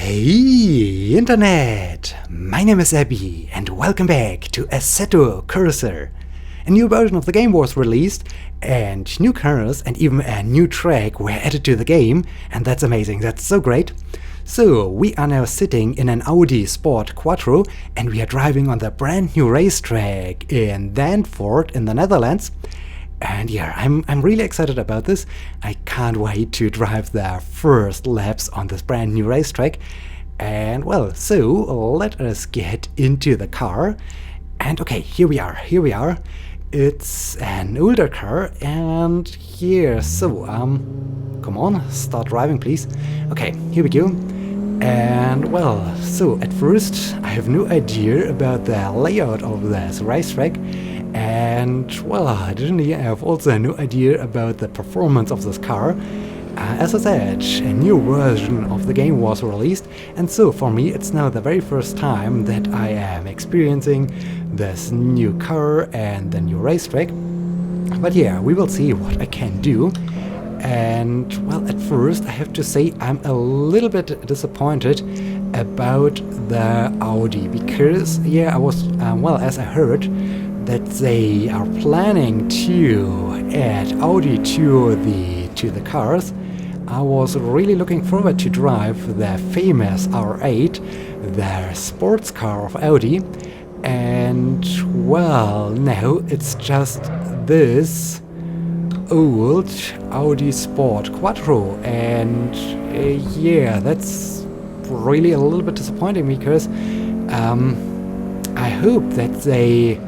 Hey Internet! My name is Abby and welcome back to Assetto Corsa. A new version of the game was released and new cars and even a new track were added to the game, and that's amazing, that's so great. So we are now sitting in an Audi Sport Quattro and we are driving on the brand new racetrack in Zandvoort in the Netherlands. And yeah, I'm really excited about this. I can't wait to drive the first laps on this brand new racetrack. And well, so let us get into the car. And okay, here we are. It's an older car and here, so come on, start driving please. Okay, here we go. And well, so at first I have no idea about the layout of this racetrack. And well, additionally I have also no idea about the performance of this car. As I said, a new version of the game was released, and so for me it's now the very first time that I am experiencing this new car and the new racetrack. But yeah, we will see what I can do. And well, at first I have to say I'm a little bit disappointed about the Audi, because yeah, I was well, as I heard that they are planning to add Audi to the cars. I was really looking forward to drive the famous R8, the sports car of Audi, and well, now it's just this old Audi Sport Quattro, and yeah, that's really a little bit disappointing, because I hope that they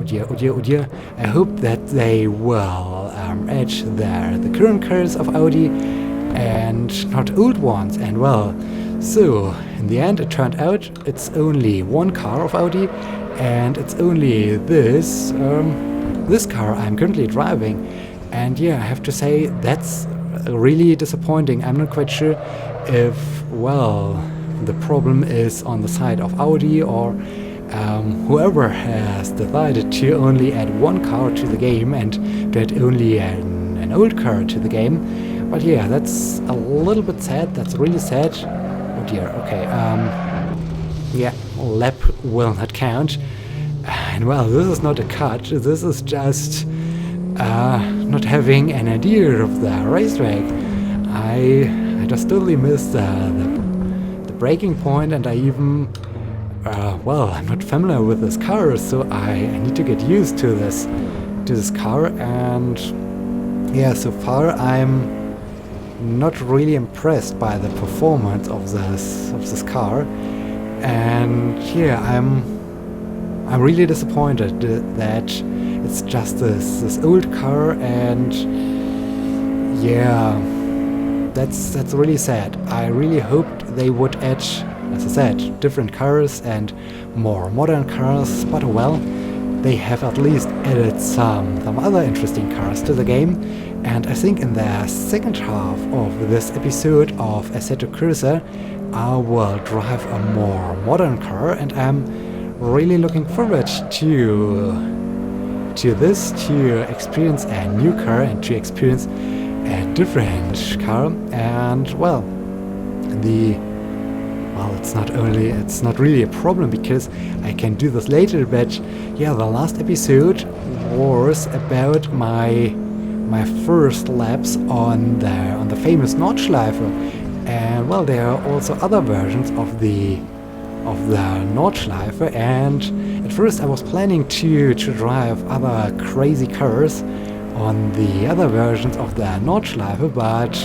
I hope that they will add the current cars of Audi and not old ones. And well, so in the end it turned out it's only one car of Audi, and it's only this car I'm currently driving. And yeah, I have to say that's really disappointing. I'm not quite sure if, well, the problem is on the side of Audi or whoever has decided to only add one car to the game and to add only an old car to the game. But yeah, that's a little bit sad. That's really sad. Oh dear, okay. Yeah, lap will not count. And well, this is not a cut. This is just not having an idea of the racetrack. I just totally missed the braking point, and I even well, I'm not familiar with this car, so I need to get used to this car. And yeah, so far I'm not really impressed by the performance of this car, and yeah, I'm really disappointed that it's just this old car. And yeah, that's really sad. I really hoped they would add, as I said, different cars and more modern cars, but well, they have at least added some other interesting cars to the game. And I think in the second half of this episode of Assetto Corsa I will drive a more modern car, and I'm really looking forward to this, to experience a new car and to experience a different car. And well, it's not really a problem because I can do this later. But yeah, the last episode was about my first laps on the famous Nordschleife, and well, there are also other versions of the Nordschleife, and at first I was planning to drive other crazy cars on the other versions of the Nordschleife, but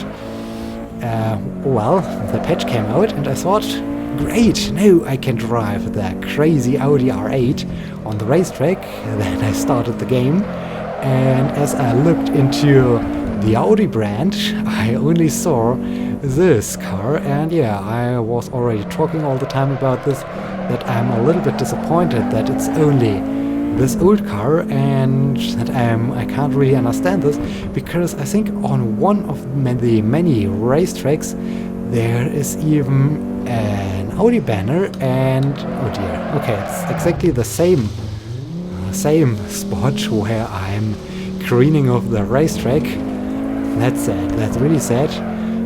well, the patch came out and I thought, great, now I can drive the crazy Audi R8 on the racetrack. Then I started the game, and as I looked into the Audi brand, I only saw this car. And yeah, I was already talking all the time about this, that I'm a little bit disappointed that it's only this old car, and that I can't really understand this, because I think on one of the many racetracks there is even an Audi banner, and oh dear, okay, it's exactly the same spot where I'm careening off the racetrack. That's sad, that's really sad.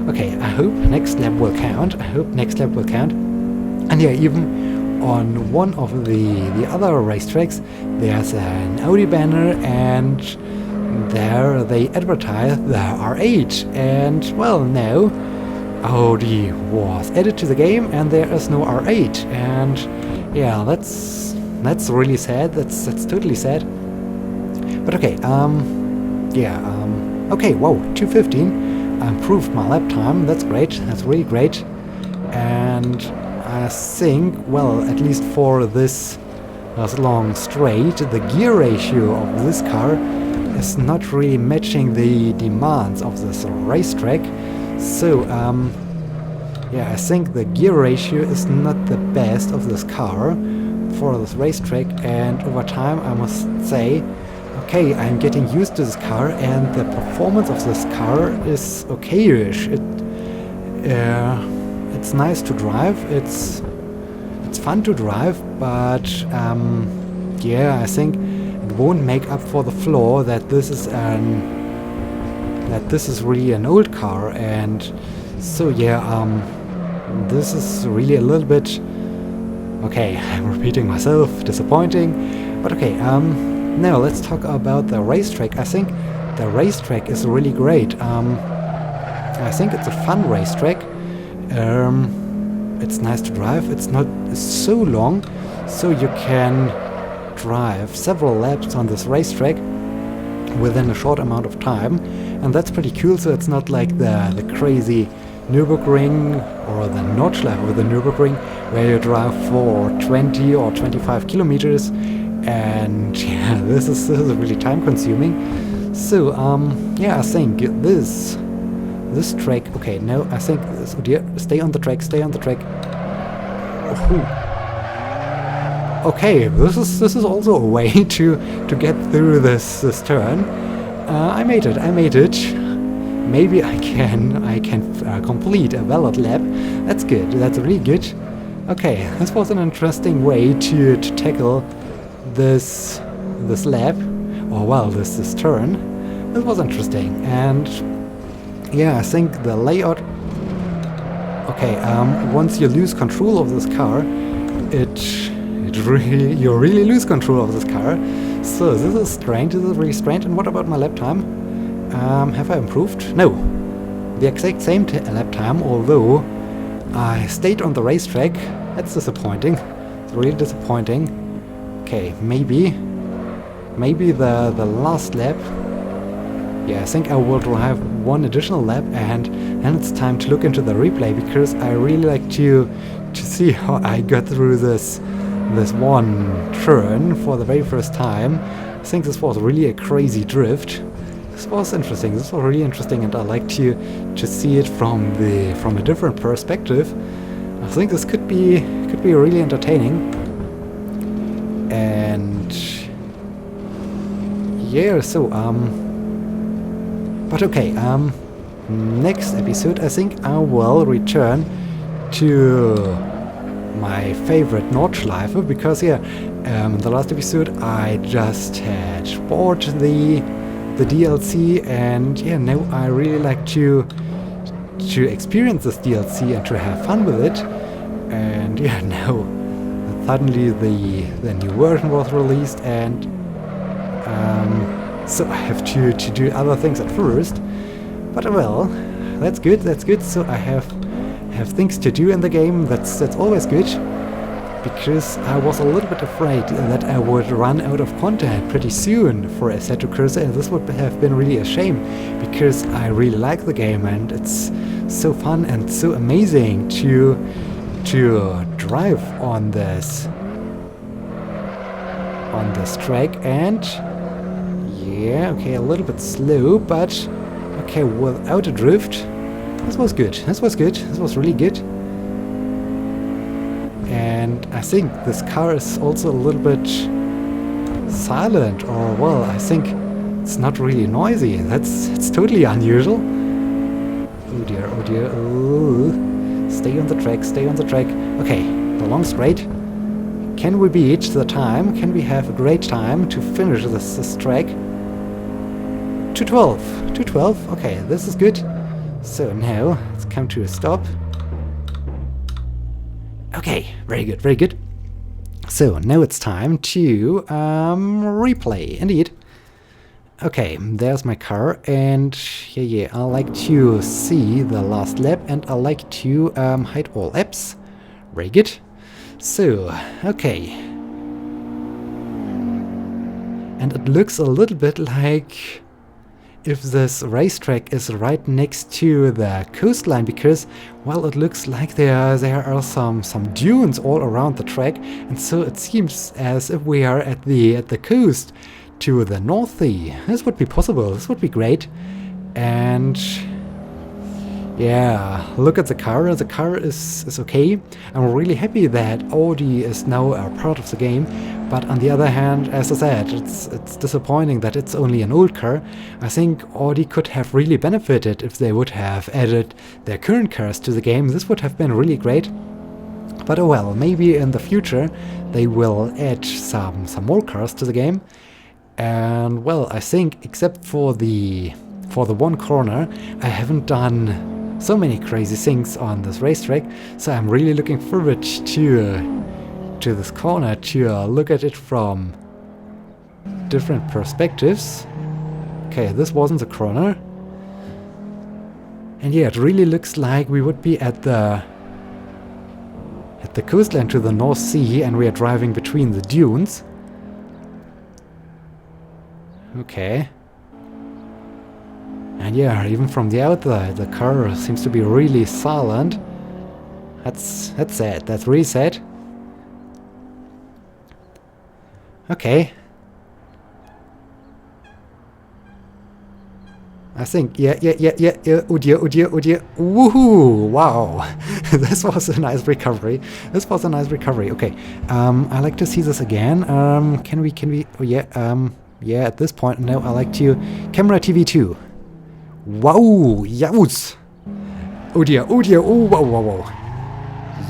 Okay, I hope next lap will count. And yeah, even on one of the other racetracks, there's an Audi banner, and there they advertise the R8. And well, now Audi was added to the game, and there is no R8. And yeah, that's really sad. That's totally sad. But okay, okay, wow, 2:15. I improved my lap time. That's great. That's really great. And I think, well, at least for this long straight, the gear ratio of this car is not really matching the demands of this racetrack. So, yeah, I think the gear ratio is not the best of this car for this racetrack, and over time I must say, okay, I'm getting used to this car, and the performance of this car is okay-ish. It's nice to drive, it's fun to drive, but yeah, I think it won't make up for the flaw that this is really an old car. And so yeah, this is really a little bit, okay, I'm repeating myself, disappointing, but okay, now let's talk about the racetrack. I think the racetrack is really great. I think it's a fun racetrack. It's nice to drive. It's not so long, so you can drive several laps on this racetrack within a short amount of time, and that's pretty cool. So it's not like the crazy Nürburgring or the Nordschleife of the Nürburgring, where you drive for 20 or 25 kilometers, and yeah, this is really time consuming. So yeah, I think this track, okay, no, I think this, oh dear, stay on the track. Oh. Okay, this is also a way to get through this turn. I made it. Maybe I can complete a valid lap. That's good. That's really good. Okay, this was an interesting way to tackle this lap, or well, this turn. This was interesting, and yeah, I think the layout. Okay, once you lose control of this car, you really lose control of this car. So this is strange. This is really strange. And what about my lap time? Have I improved? No, the exact same lap time. Although I stayed on the racetrack. That's disappointing. It's really disappointing. Okay, maybe the last lap. Yeah, I think I will drive one additional lap, and then it's time to look into the replay, because I really like to see how I got through this one turn for the very first time. I think this was really a crazy drift. This was interesting. This was really interesting, and I like to see it from a different perspective. I think this could be really entertaining. And yeah, so but okay, next episode I think I will return to my favorite Nordschleife, because yeah, the last episode I just had bought the DLC, and yeah, now I really like to experience this DLC and to have fun with it. And yeah, now suddenly the new version was released, and so I have to do other things at first. But well, that's good. So I have things to do in the game. That's always good, because I was a little bit afraid that I would run out of content pretty soon for Assetto Corsa, and this would have been really a shame, because I really like the game, and it's so fun and so amazing to drive on this track. And yeah, okay, a little bit slow, but okay, without a drift. This was good. This was really good. And I think this car is also a little bit silent, or well, I think it's not really noisy. It's totally unusual. Oh dear. Ooh. Stay on the track. Okay, the long straight. Can we beat the time? Can we have a great time to finish this track? 2:12. Okay, this is good. So now let's come to a stop. Okay, very good, very good. So now it's time to replay, indeed. Okay, there's my car, and yeah, I like to see the last lap, and I like to hide all apps. Very good. So, okay. And it looks a little bit like if this racetrack is right next to the coastline, because, well, it looks like there are some dunes all around the track, and so it seems as if we are at the coast to the north sea. This would be possible. This would be great. And yeah, look at the car. The car is okay. I'm really happy that Audi is now a part of the game. But on the other hand, as I said, it's disappointing that it's only an old car. I think Audi could have really benefited if they would have added their current cars to the game. This would have been really great. But oh well, maybe in the future they will add some more cars to the game. And well, I think except for the one corner, I haven't done so many crazy things on this racetrack. So I'm really looking forward to this corner, to look at it from different perspectives. Okay, this wasn't the corner. And yeah, it really looks like we would be at the coastline to the North Sea, and we are driving between the dunes. Okay. And yeah, even from the outside, the car seems to be really silent. That's sad. That's really sad. Okay. I think, yeah. Oh dear. Woohoo! Wow. This was a nice recovery. Okay. I like to see this again. Can we, oh yeah, yeah, at this point, now I like to, camera TV2. Wow, yows. Oh dear, oh, whoa.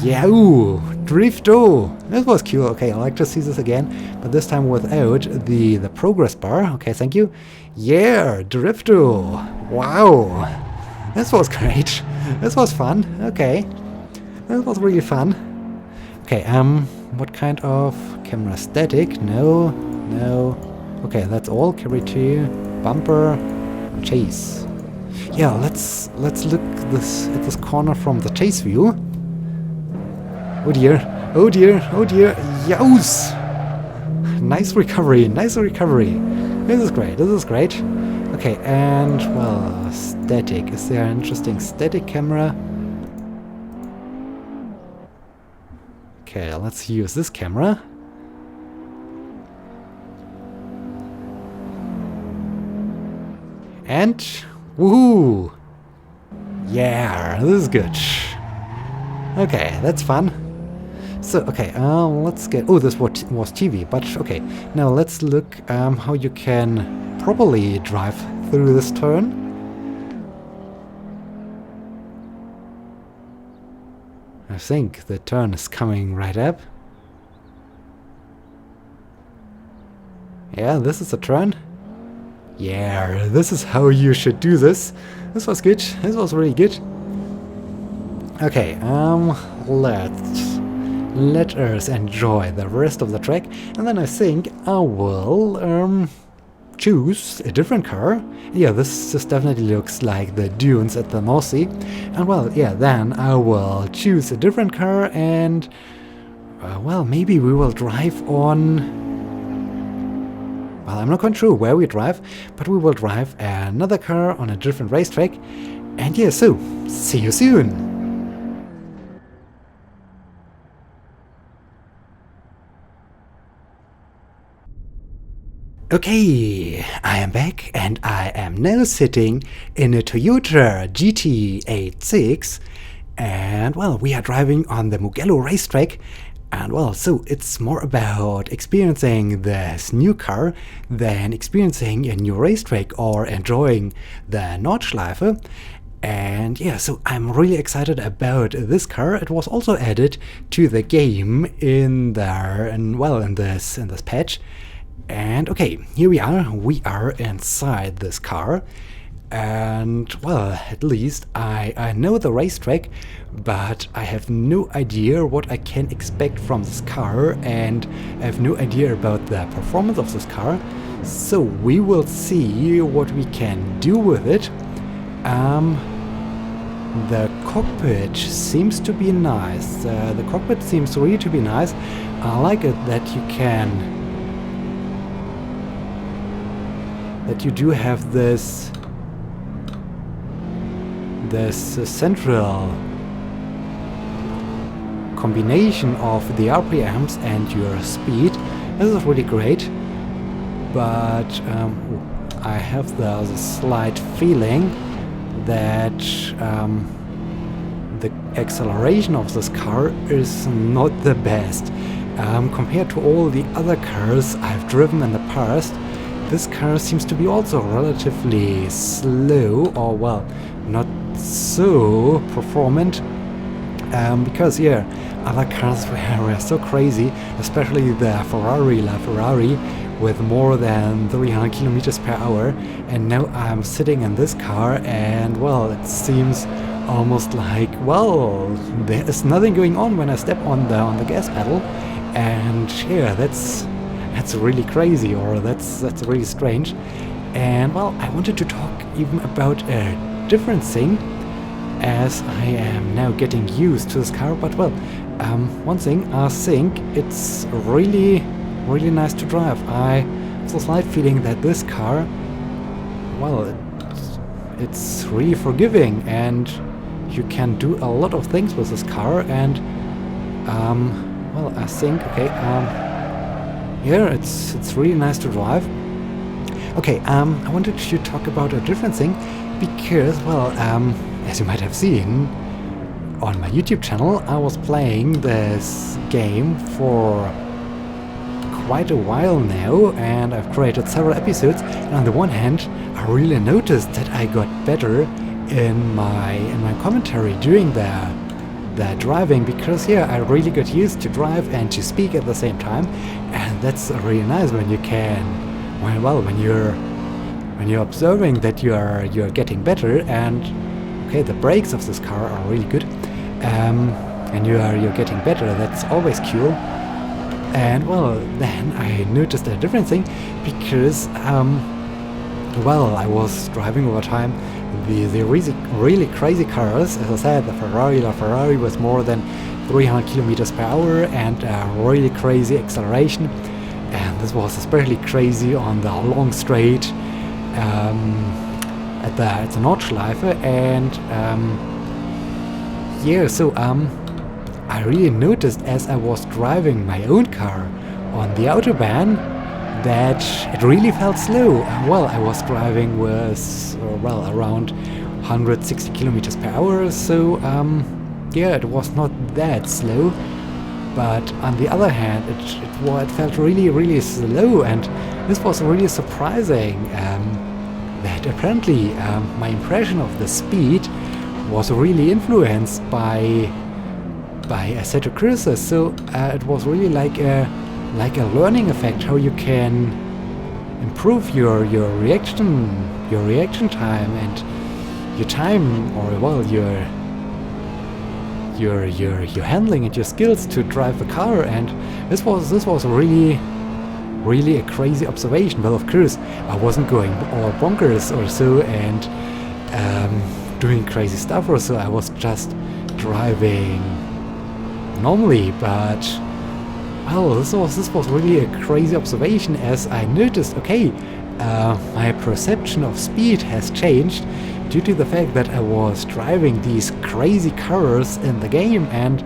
Yow, drifto. This was cool. Okay, I like to see this again, but this time without the progress bar. Okay, thank you. Yeah, drifto. Wow. This was great. This was fun. Okay. This was really fun. Okay, what kind of camera? Static? No. Okay, that's all. Carry to bumper, chase. Yeah, let's look at this corner from the chase view. Oh dear. Yows! Nice recovery. This is great. Okay, and well, static. Is there an interesting static camera? Okay, let's use this camera. And woohoo! Yeah, this is good. Okay, that's fun. So, okay, let's get... Oh, this was TV, but okay. Now let's look how you can properly drive through this turn. I think the turn is coming right up. Yeah, this is a turn. Yeah, this is how you should do this. This was good. This was really good. Okay, let us enjoy the rest of the track, and then I think I will choose a different car. Yeah, this definitely looks like the dunes at the North Sea. And well, yeah, then I will choose a different car, and well, maybe we will drive on... Well, I'm not quite sure where we drive, but we will drive another car on a different racetrack. And yeah, so, see you soon! Okay, I am back, and I am now sitting in a Toyota GT86, and well, we are driving on the Mugello racetrack. And well, so it's more about experiencing this new car than experiencing a new racetrack or enjoying the Nordschleife. And yeah, so I'm really excited about this car. It was also added to the game in there, and well, in this patch. And okay, here we are inside this car. And well, at least I know the racetrack, but I have no idea what I can expect from this car, and I have no idea about the performance of this car. So we will see what we can do with it. The cockpit seems to be nice. The cockpit seems really to be nice. I like it that you do have this central combination of the RPMs and your speed. This is really great, but I have the slight feeling that the acceleration of this car is not the best. Compared to all the other cars I've driven in the past, this car seems to be also relatively slow, or well, not so performant, because yeah, other cars were so crazy, especially the Ferrari with more than 300 kilometers per hour, and now I'm sitting in this car and well, it seems almost like, well, there is nothing going on when I step on the gas pedal, and yeah, that's really crazy, or that's really strange. And well, I wanted to talk even about a different thing, as I am now getting used to this car. But well, one thing, I think it's really nice to drive. I have a slight feeling that this car, well, it's really forgiving, and you can do a lot of things with this car. And well, I think, okay, yeah, it's really nice to drive. Okay, I wanted to talk about a different thing, because, well, as you might have seen on my YouTube channel, I was playing this game for quite a while now, and I've created several episodes, and on the one hand, I really noticed that I got better in my commentary during the driving, because yeah, I really got used to drive and to speak at the same time, and that's really nice when you can, when you're observing that you're getting better, and okay, the brakes of this car are really good, and you're getting better. That's always cool. And well, then I noticed a different thing, because well, I was driving over time the really crazy cars. As I said, the Ferrari was more than 300 kilometers per hour and a really crazy acceleration, and this was especially crazy on the long straight at the Nordschleife. And yeah, so I really noticed as I was driving my own car on the Autobahn that it really felt slow. Well, I was driving with well, around 160 kilometers per hour, so yeah, it was not that slow. But on the other hand, it felt really slow, and this was really surprising. That apparently my impression of the speed was really influenced by Assetto Corsa, so it was really like a learning effect, how you can improve your reaction time and your time, or well, your handling and your skills to drive the car. And this was really a crazy observation. Well, of course, I wasn't going all bonkers or so and doing crazy stuff or so. I was just driving normally, but well, this was really a crazy observation, as I noticed, okay, my perception of speed has changed due to the fact that I was driving these crazy cars in the game, and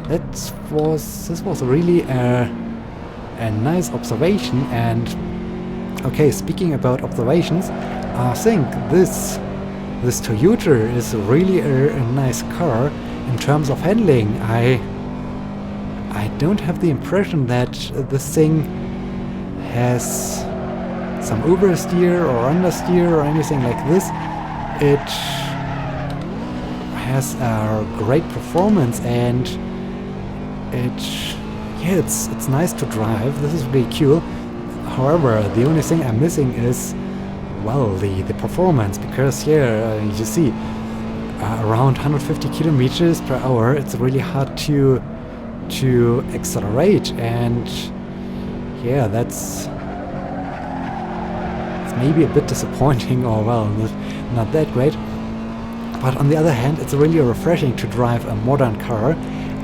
this was really a nice observation. And okay, speaking about observations, I think this Toyota is really a nice car in terms of handling. I don't have the impression that this thing has some oversteer or understeer or anything like this. It has a great performance, and it's nice to drive. This is really cool. However, the only thing I'm missing is well, the performance, because here you see around 150 kilometers per hour, it's really hard to accelerate, and yeah, that's maybe a bit disappointing, or well, not that great. But on the other hand, it's really refreshing to drive a modern car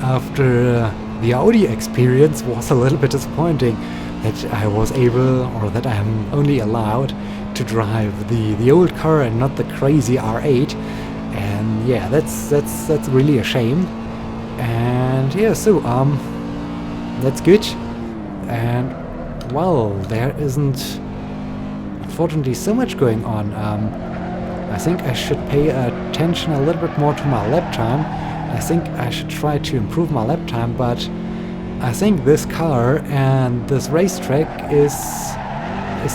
after the Audi experience was a little bit disappointing, that I was able, or that I am only allowed to drive the old car and not the crazy R8. And yeah, that's really a shame. And yeah, so that's good. And well, there isn't unfortunately so much going on. I think I should pay attention a little bit more to my lap time. I think I should try to improve my lap time, but I think this car and this racetrack is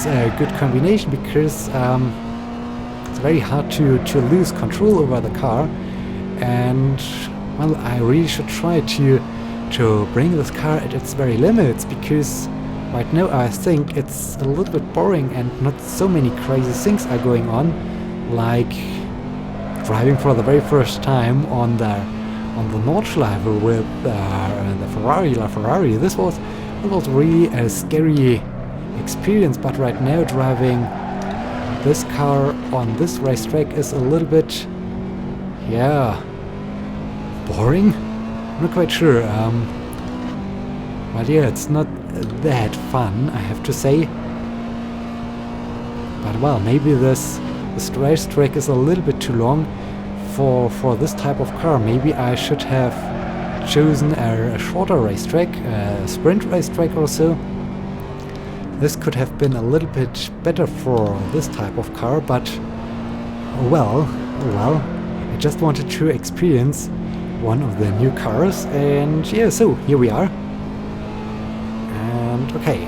a good combination, because it's very hard to lose control over the car, and well, I really should try to bring this car at its very limits, because right now I think it's a little bit boring and not so many crazy things are going on, like driving for the very first time on the Nordschleife with the Ferrari LaFerrari. This was really a scary experience, but right now driving this car on this racetrack is a little bit, yeah, boring. I'm not quite sure. But yeah, it's not that fun, I have to say. But well, maybe this racetrack is a little bit too long for this type of car. Maybe I should have chosen a shorter racetrack, a sprint racetrack or so. This could have been a little bit better for this type of car, but well, I just wanted to experience one of the new cars, and yeah, so here we are. And okay.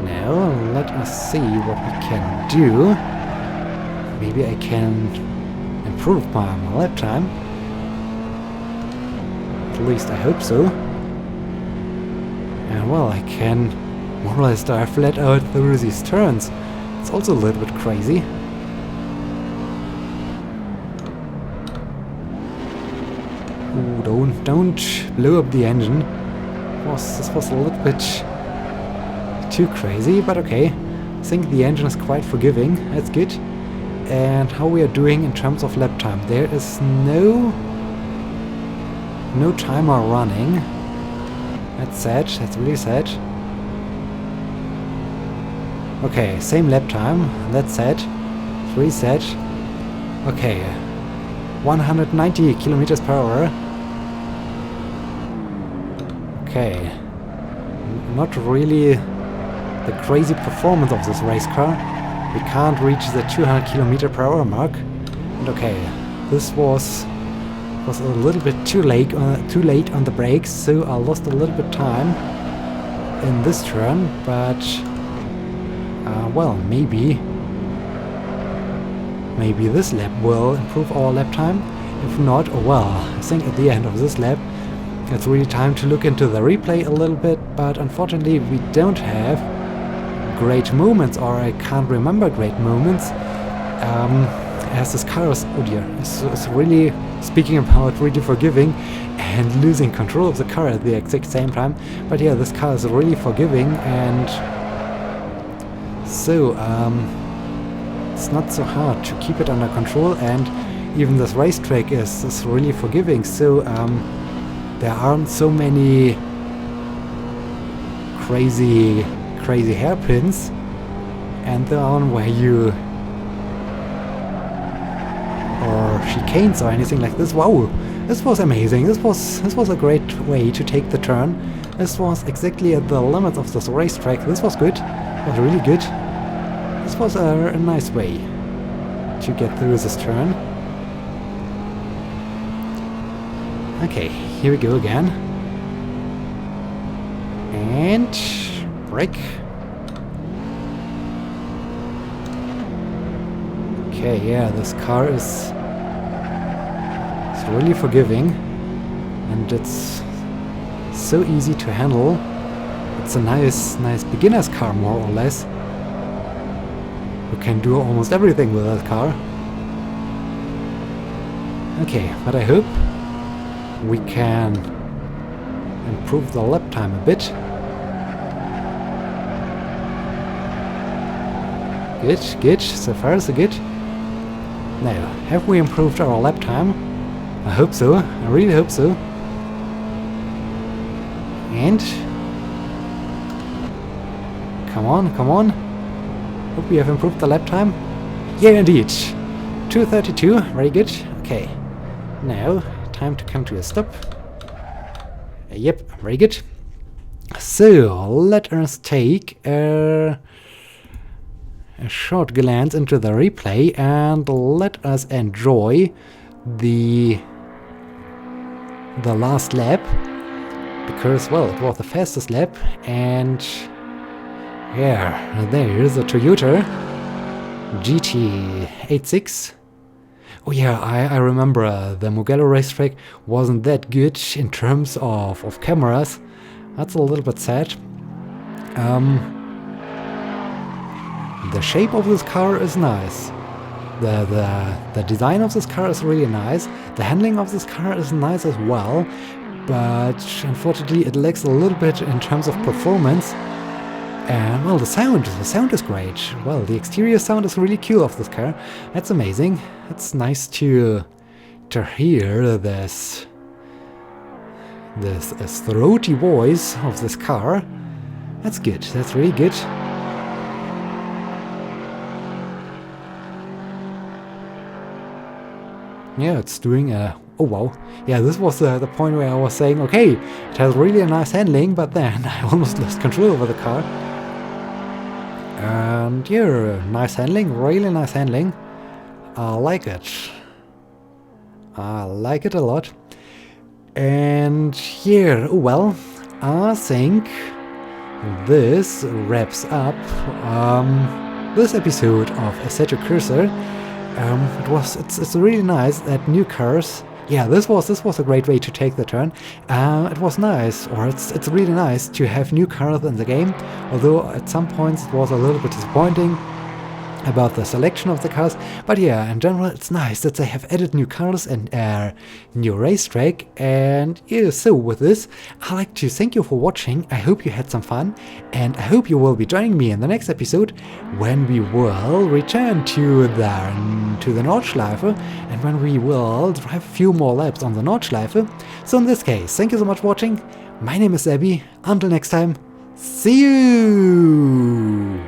Now let us see what we can do. Maybe I can improve my lap time. At least I hope so. And well, I can more or less dive flat out through these turns. It's also a little bit crazy. Ooh, don't blow up the engine. This was a little bit too crazy, but okay. I think the engine is quite forgiving. That's good. And how we are doing in terms of lap time. There is no timer running. That's sad. That's really sad. Okay, same lap time. That's sad. It's really sad. Okay, 190 kilometers per hour. Okay, not really the crazy performance of this race car. We can't reach the 200 kilometer per hour mark. And okay, this was a little bit too late on the brakes, so I lost a little bit time in this turn. But well, maybe this lap will improve our lap time. If not, oh well, I think at the end of this lap it's really time to look into the replay a little bit. But unfortunately, we don't have great moments, or I can't remember great moments, as this car is, oh dear, it's really, speaking about really forgiving and losing control of the car at the exact same time. But yeah, this car is really forgiving, and so it's not so hard to keep it under control, and even this racetrack is really forgiving, so there aren't so many crazy hairpins, and the one where you or chicanes or anything like this. Wow, this was amazing. This was a great way to take the turn. This was exactly at the limits of this racetrack. This was good. It was really good. This was a nice way to get through this turn. Okay, here we go again. And brake. Okay, yeah, this car is really forgiving, and it's So easy to handle. It's a nice beginner's car, more or less. You can do almost everything with that car. Okay, but I hope we can improve the lap time a bit. Good, so far so good. Now, have we improved our lap time? I hope so, I really hope so. And... come on. Hope we have improved the lap time. Yeah, indeed. 2:32, very good. Okay, now time to come to a stop. Yep, very good. So, let us take a short glance into the replay and let us enjoy the last lap, because, well, it was the fastest lap, and yeah, there is a Toyota GT86. Oh yeah, I remember the Mugello racetrack wasn't that good in terms of cameras. That's a little bit sad. The shape of this car is nice. The design of this car is really nice. The handling of this car is nice as well. But unfortunately it lacks a little bit in terms of performance. And well, the sound is great. Well, the exterior sound is really cool of this car. That's amazing. It's nice to hear this throaty voice of this car. That's good. That's really good. Yeah, it's doing a... oh wow. Yeah, this was the point where I was saying, okay, it has really a nice handling, but then I almost lost control over the car. And yeah, nice handling, really nice handling. I like it. I like it a lot. And yeah, well, I think this wraps up this episode of Assetto Corsa. It's really nice that new cars. Yeah, this was a great way to take the turn. It was nice, or it's really nice to have new cars in the game, although at some points it was a little bit disappointing about the selection of the cars. But yeah, in general it's nice that they have added new cars and new racetrack. And yeah, so with this, I'd like to thank you for watching. I hope you had some fun, and I hope you will be joining me in the next episode when we will return to the Nordschleife, and when we will drive a few more laps on the Nordschleife. So in this case, thank you so much for watching. My name is Abby. Until next time, see you!